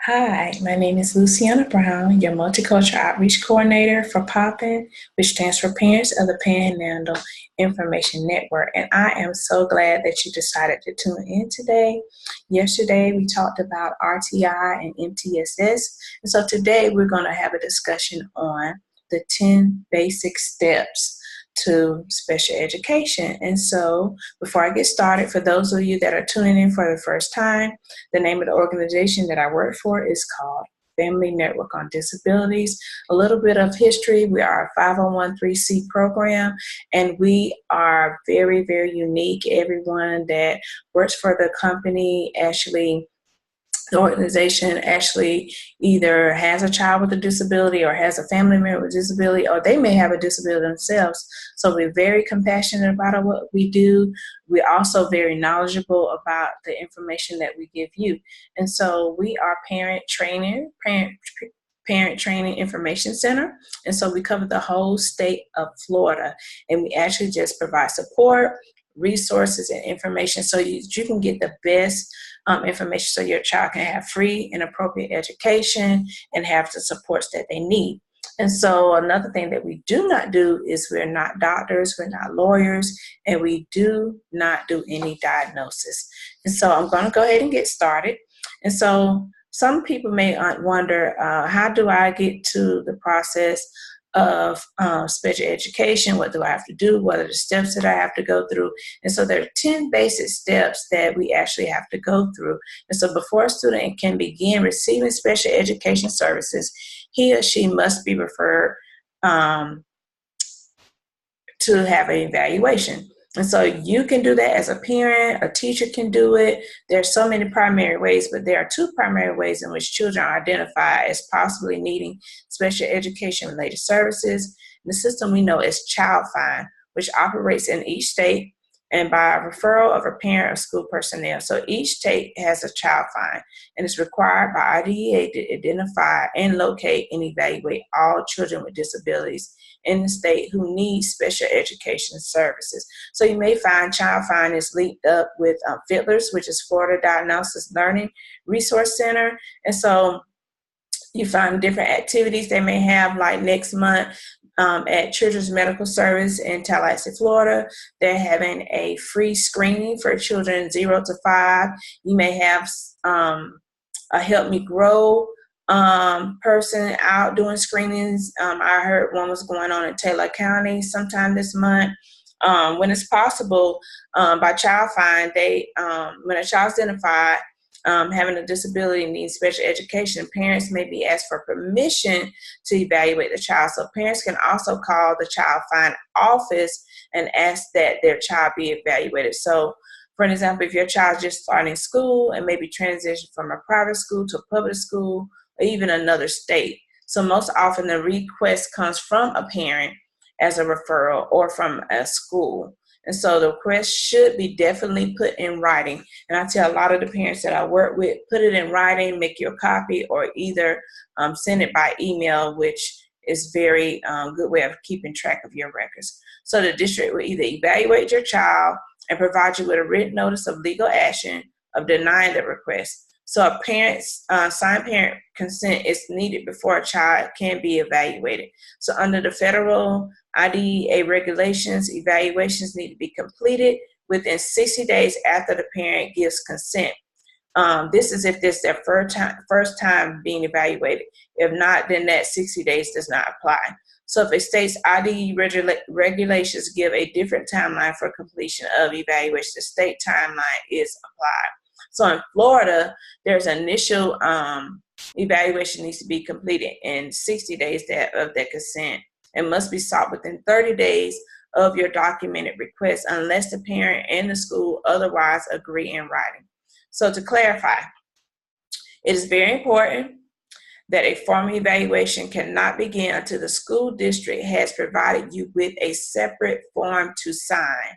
Hi, my name is Luciana Brown, your Multicultural Outreach Coordinator for POPIN, which stands for Parents of the Panhandle Information Network. And I am so glad that you decided to tune in today. Yesterday, we talked about RTI and MTSS. And so today, we're going to have a discussion on the 10 basic steps to special education. And so before I get started, for those of you that are tuning in for the first time, the name of the organization that I work for is called Family Network on Disabilities. A little bit of history. We are a 501(c) program, and we are very, very unique. Everyone that works for the company the organization actually either has a child with a disability or has a family member with a disability, or they may have a disability themselves. So we're very compassionate about what we do. We're also very knowledgeable about the information that we give you. And so we are Parent Training Information Center. And so we cover the whole state of Florida. And we actually just provide support, resources, and information so you can get the best information so your child can have free and appropriate education and have the supports that they need. And so another thing that we do not do is we're not doctors, we're not lawyers, and we do not do any diagnosis. And so I'm going to go ahead and get started. And so some people may wonder, how do I get to the process of special education? What do I have to do? What are the steps that I have to go through? And so there are 10 basic steps that we actually have to go through. And so before a student can begin receiving special education services, he or she must be referred to have an evaluation. And so you can do that as a parent, a teacher can do it. There are so many primary ways, but there are two primary ways in which children are identified as possibly needing special education related services. The system we know is Child Find, which operates in each state and by a referral of a parent or school personnel. So each state has a Child Find, and it's required by IDEA to identify and locate and evaluate all children with disabilities in the state who need special education services. So you may find Child Find is linked up with FIDLERS, which is Florida Diagnosis Learning Resource Center. And so you find different activities they may have, like next month at Children's Medical Service in Tallahassee, Florida. They're having a free screening for children 0 to 5. You may have a Help Me Grow person out doing screenings. I heard one was going on in Taylor County sometime this month. When it's possible, by Child Find, when a child's identified having a disability and needs special education, parents may be asked for permission to evaluate the child. So parents can also call the Child Find office and ask that their child be evaluated. So for an example, if your child's just starting school and maybe transition from a private school to a public school, or even another state. So most often the request comes from a parent as a referral or from a school. And so the request should be definitely put in writing. And I tell a lot of the parents that I work with, put it in writing, make your copy, or either send it by email, which is very good way of keeping track of your records. So the district will either evaluate your child and provide you with a written notice of legal action of denying the request. So a parent's signed parent consent is needed before a child can be evaluated. So under the federal IDEA regulations, evaluations need to be completed within 60 days after the parent gives consent. This is if this is their first time being evaluated. If not, then that 60 days does not apply. So if a state's IDE regulations give a different timeline for completion of evaluation, the state timeline is applied. So in Florida, there's an initial evaluation needs to be completed in 60 days of that consent and must be sought within 30 days of your documented request unless the parent and the school otherwise agree in writing. So to clarify, it is very important that a formal evaluation cannot begin until the school district has provided you with a separate form to sign.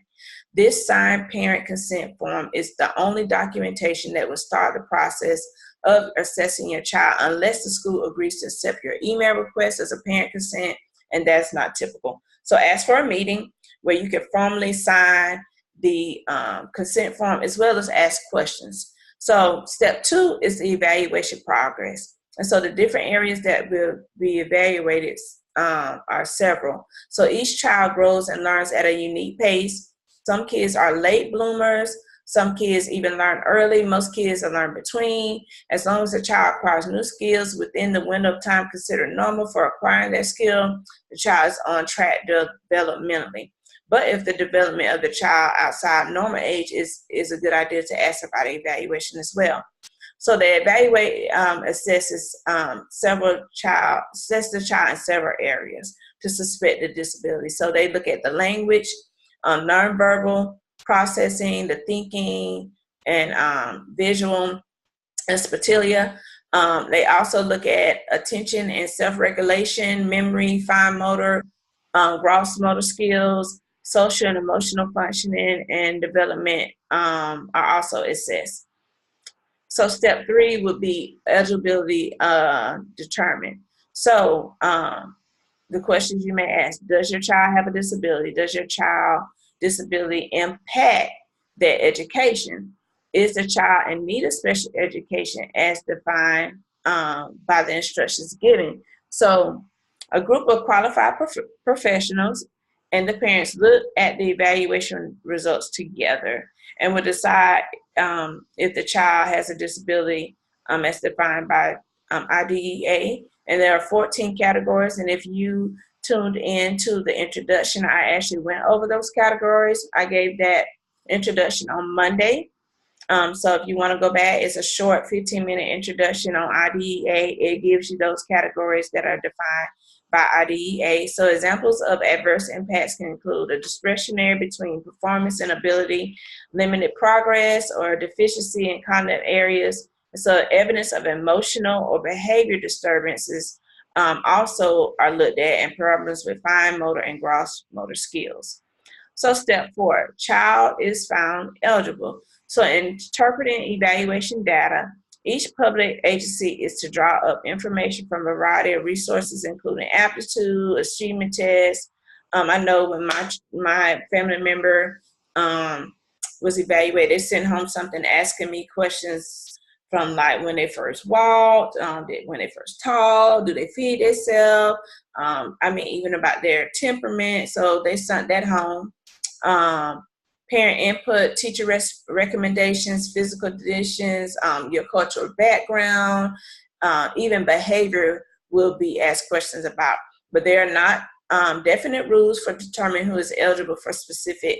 This signed parent consent form is the only documentation that will start the process of assessing your child unless the school agrees to accept your email request as a parent consent, and that's not typical. So ask for a meeting where you can formally sign the consent form as well as ask questions. So step 2 is the evaluation progress. And so the different areas that will be evaluated are several. So each child grows and learns at a unique pace. Some kids are late bloomers. Some kids even learn early. Most kids are learn between. As long as the child acquires new skills within the window of time considered normal for acquiring that skill, the child is on track developmentally. But if the development of the child outside normal age is a good idea to ask about evaluation as well. So they evaluate assesses the child in several areas to suspect the disability. So they look at the language, nonverbal processing, the thinking, and visual and spatialia. They also look at attention and self-regulation, memory, fine motor, gross motor skills, social and emotional functioning, and development are also assessed. So step 3 would be eligibility determined. So the questions you may ask: does your child have a disability? Does your child disability impact their education? Is the child in need of special education as defined by the instructions given? So a group of qualified professionals and the parents look at the evaluation results together and will decide if the child has a disability as defined by IDEA. And there are 14 categories. And if you tuned into the introduction, I actually went over those categories. I gave that introduction on Monday. So if you want to go back, it's a short 15-minute introduction on IDEA. It gives you those categories that are defined by IDEA. So examples of adverse impacts can include a discretionary between performance and ability, limited progress, or deficiency in cognitive areas. So evidence of emotional or behavior disturbances also are looked at, and problems with fine motor and gross motor skills. So step 4, child is found eligible. So in interpreting evaluation data, each public agency is to draw up information from a variety of resources, including aptitude, achievement tests. I know when my family member was evaluated, they sent home something asking me questions from like when they first walked, when they first talked, do they feed themselves? Even about their temperament. So they sent that home. Parent input, teacher recommendations, physical conditions, your cultural background, even behavior will be asked questions about. But there are not definite rules for determining who is eligible for specific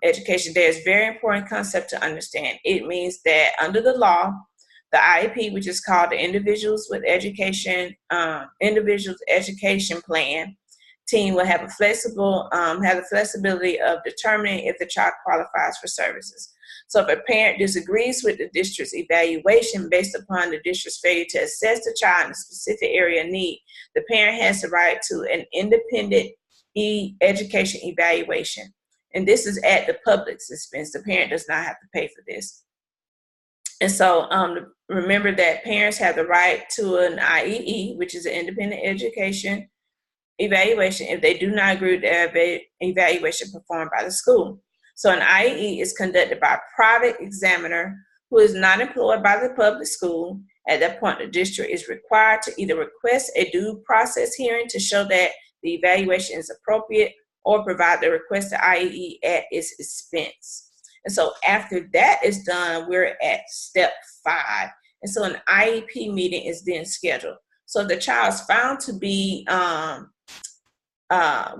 education. There's a very important concept to understand. It means that under the law, the IEP, which is called the Individuals Education Plan, team will have the flexibility of determining if the child qualifies for services. So if a parent disagrees with the district's evaluation based upon the district's failure to assess the child in a specific area of need, the parent has the right to an independent education evaluation. And this is at the public's expense. The parent does not have to pay for this. And so remember that parents have the right to an IEE, which is an independent education evaluation, if they do not agree with the evaluation performed by the school. So an IEE is conducted by a private examiner who is not employed by the public school. At that point, the district is required to either request a due process hearing to show that the evaluation is appropriate or provide the requested IEE at its expense. And so after that is done, we're at step 5. And so an IEP meeting is then scheduled. So if the child is found to be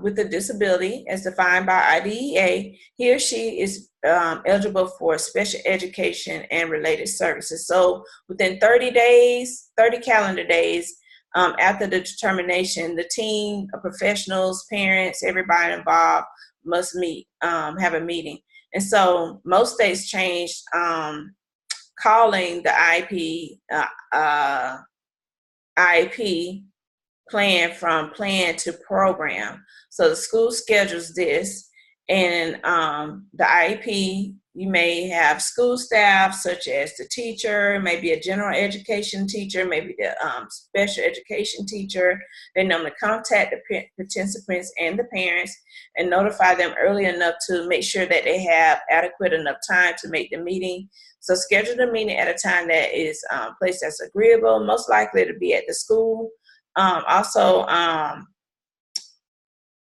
with a disability as defined by IDEA, he or she is eligible for special education and related services. So within 30 calendar days after the determination, the team of professionals, parents, everybody involved must meet, have a meeting. And so most states changed calling the IEP plan from plan to program. So the school schedules this, and the IEP You may have school staff, such as the teacher, maybe a general education teacher, maybe the special education teacher. They normally contact the participants and the parents and notify them early enough to make sure that they have adequate enough time to make the meeting. So schedule the meeting at a time that is place that's agreeable, most likely to be at the school. Also,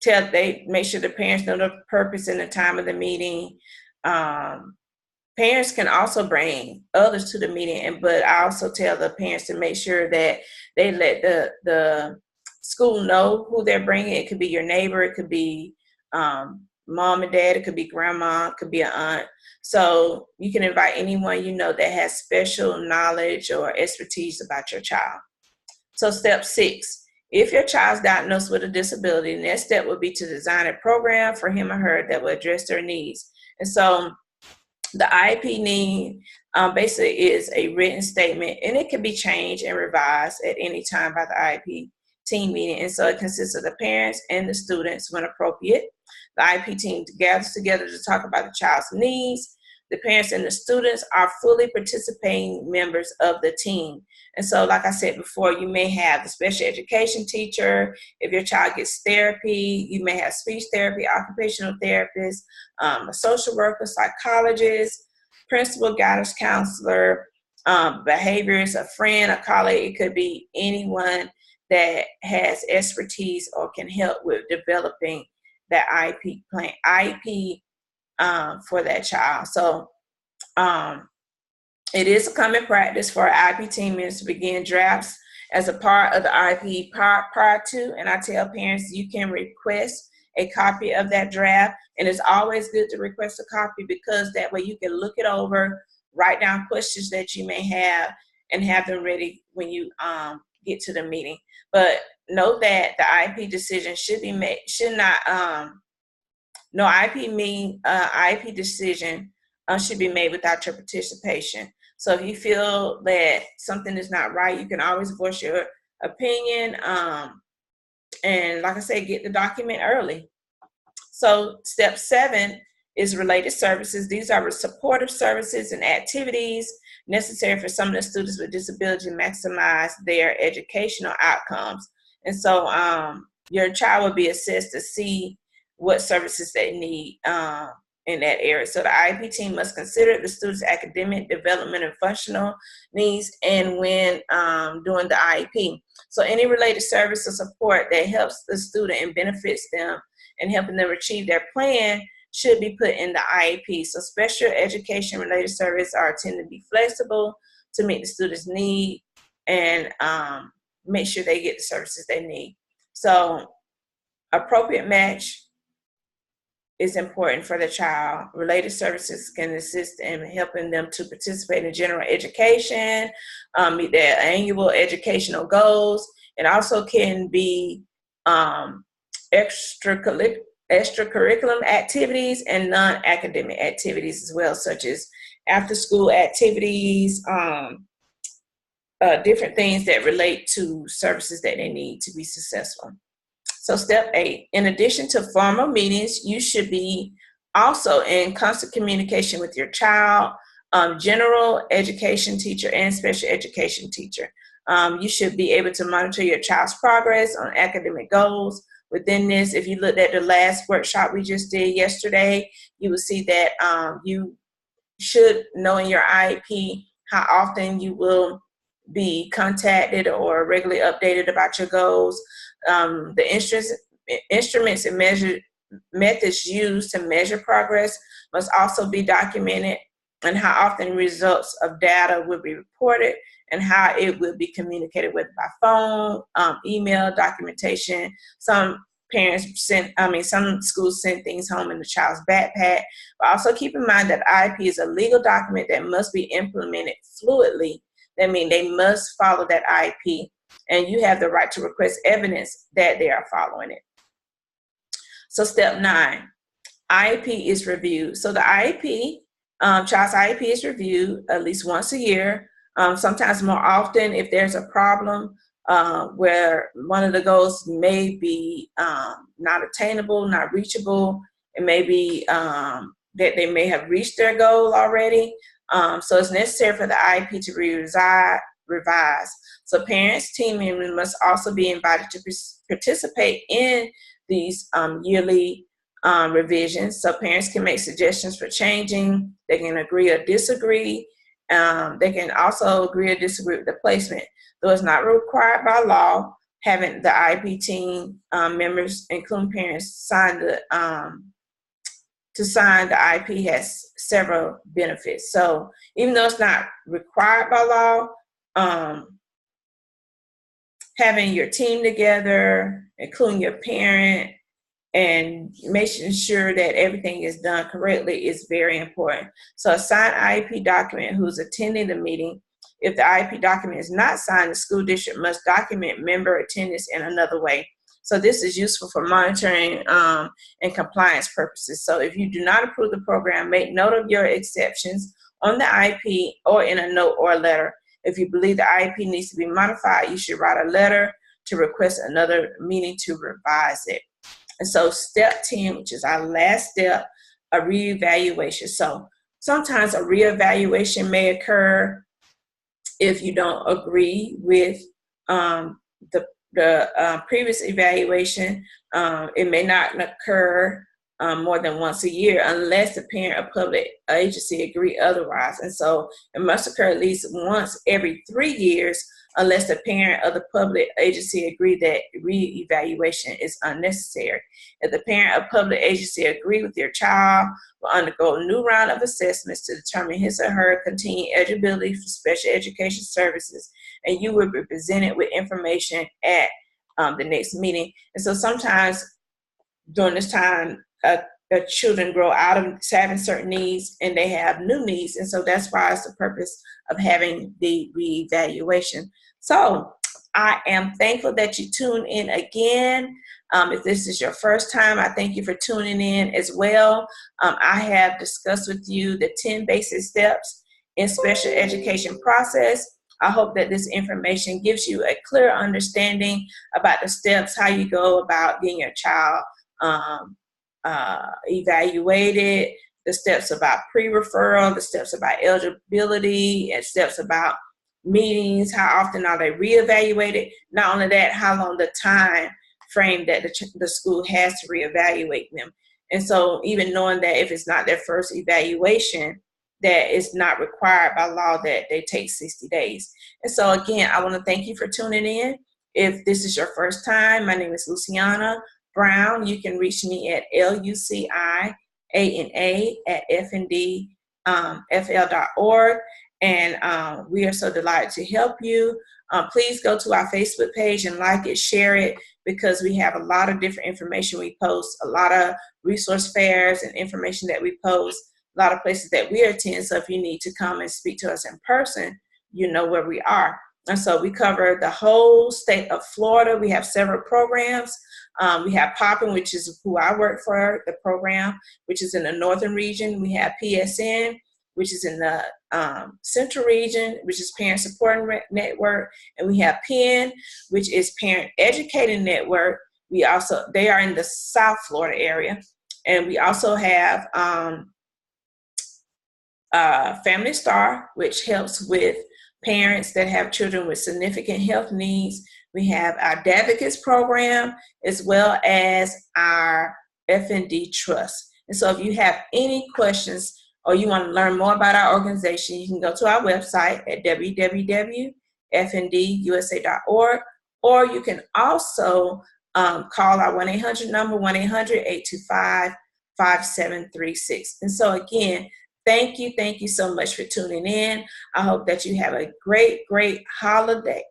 make sure the parents know the purpose and the time of the meeting. Parents can also bring others to the meeting, but I also tell the parents to make sure that they let the school know who they're bringing. It could be your neighbor, it could be mom and dad, it could be grandma, it could be an aunt. So you can invite anyone you know that has special knowledge or expertise about your child. So step 6. If your child's diagnosed with a disability, the next step would be to design a program for him or her that will address their needs. And so the IEP need basically is a written statement, and it can be changed and revised at any time by the IEP team meeting. And so it consists of the parents and the students when appropriate. The IEP team gathers together to talk about the child's needs. The parents and the students are fully participating members of the team. And so, like I said before, you may have the special education teacher. If your child gets therapy, you may have speech therapy, occupational therapist, a social worker, psychologist, principal, guidance counselor, behaviorist, a friend, a colleague. It could be anyone that has expertise or can help with developing that IEP plan, for that child. So it is a common practice for IEP team members to begin drafts as a part of the IEP prior to, and I tell parents you can request a copy of that draft, and it's always good to request a copy because that way you can look it over, write down questions that you may have, and have them ready when you get to the meeting. But note that the IEP decision no IEP decision should be made without your participation. So if you feel that something is not right, you can always voice your opinion. And like I said, get the document early. So step 7 is related services. These are supportive services and activities necessary for some of the students with disability to maximize their educational outcomes. And so your child will be assessed to see what services they need in that area. So the IEP team must consider the student's academic development and functional needs and when doing the IEP. So any related service or support that helps the student and benefits them and helping them achieve their plan should be put in the IEP. So special education related services are intended to be flexible to meet the student's need and make sure they get the services they need. So appropriate match is important for the child. Related services can assist in helping them to participate in general education, meet their annual educational goals, and also can be extracurricular activities and non-academic activities as well, such as after-school activities, different things that relate to services that they need to be successful. So step 8, in addition to formal meetings, you should be also in constant communication with your child, general education teacher, and special education teacher. You should be able to monitor your child's progress on academic goals. Within this, if you looked at the last workshop we just did yesterday, you will see that you should know in your IEP how often you will be contacted or regularly updated about your goals. The instruments and methods used to measure progress must also be documented, and how often results of data will be reported and how it will be communicated with by phone, email, documentation. Some schools send things home in the child's backpack. But also keep in mind that IEP is a legal document that must be implemented fluidly. That means they must follow that IEP, and you have the right to request evidence that they are following it. So step 9, IEP is reviewed. So the IEP, child's IEP is reviewed at least once a year, sometimes more often if there's a problem where one of the goals may be not attainable, not reachable. It may be that they may have reached their goal already. So it's necessary for the IEP to be revised. So parents, team members must also be invited to participate in these yearly revisions. So parents can make suggestions for changing. They can agree or disagree. They can also agree or disagree with the placement. Though it's not required by law, having the IEP team members, including parents, sign the IEP has several benefits. So even though it's not required by law, having your team together, including your parent, and making sure that everything is done correctly is very important. So a signed IEP document who's attending the meeting. If the IEP document is not signed, the school district must document member attendance in another way. So this is useful for monitoring and compliance purposes. So if you do not approve the program, make note of your exceptions on the IEP or in a note or a letter. If you believe the IEP needs to be modified, you should write a letter to request another meeting to revise it. And so step 10, which is our last step, a reevaluation. So sometimes a reevaluation may occur if you don't agree with the previous evaluation. It may not occur more than once a year unless the parent or public agency agree otherwise. And so it must occur at least once every 3 years unless the parent or the public agency agree that re-evaluation is unnecessary. If the parent or public agency agree with your child, will undergo a new round of assessments to determine his or her continued eligibility for special education services, and you will be presented with information at the next meeting. And so sometimes during this time, the children grow out of having certain needs and they have new needs. And so that's why it's the purpose of having the reevaluation. So I am thankful that you tune in again. If this is your first time, I thank you for tuning in as well. I have discussed with you the 10 basic steps in special education process. I hope that this information gives you a clear understanding about the steps, how you go about getting your child evaluated, the steps about pre-referral, the steps about eligibility, and steps about meetings, how often are they reevaluated. Not only that, how long the time frame that the school has to reevaluate them. And so even knowing that if it's not their first evaluation, that it's not required by law that they take 60 days. And so again, I want to thank you for tuning in. If this is your first time, my name is Luciana Brown. You can reach me at luciana@fndfl.org. And we are so delighted to help you. Please go to our Facebook page and like it, share it, because we have a lot of different information we post, a lot of resource fairs and information that we post, a lot of places that we attend. So if you need to come and speak to us in person, you know where we are. And so we cover the whole state of Florida. We have several programs. We have Poppin, which is who I work for, the program, which is in the northern region. We have PSN, which is in the central region, which is Parent Supporting Network. And we have PEN, which is Parent Educating Network. They are in the South Florida area. And we also have Family Star, which helps with parents that have children with significant health needs. We have our Advocates program, as well as our FND Trust. And so if you have any questions or you want to learn more about our organization, you can go to our website at www.fndusa.org, or you can also call our 1-800 number, 1-800-825-5736. And so again, thank you so much for tuning in. I hope that you have a great holiday,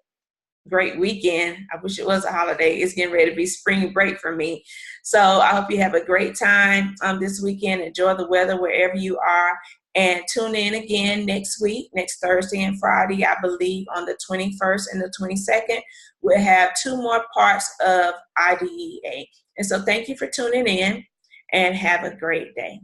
great weekend. I wish it was a holiday. It's getting ready to be spring break for me. So I hope you have a great time this weekend. Enjoy the weather wherever you are. And tune in again next week, next Thursday and Friday, I believe on the 21st and the 22nd. We'll have 2 more parts of IDEA. And so thank you for tuning in and have a great day.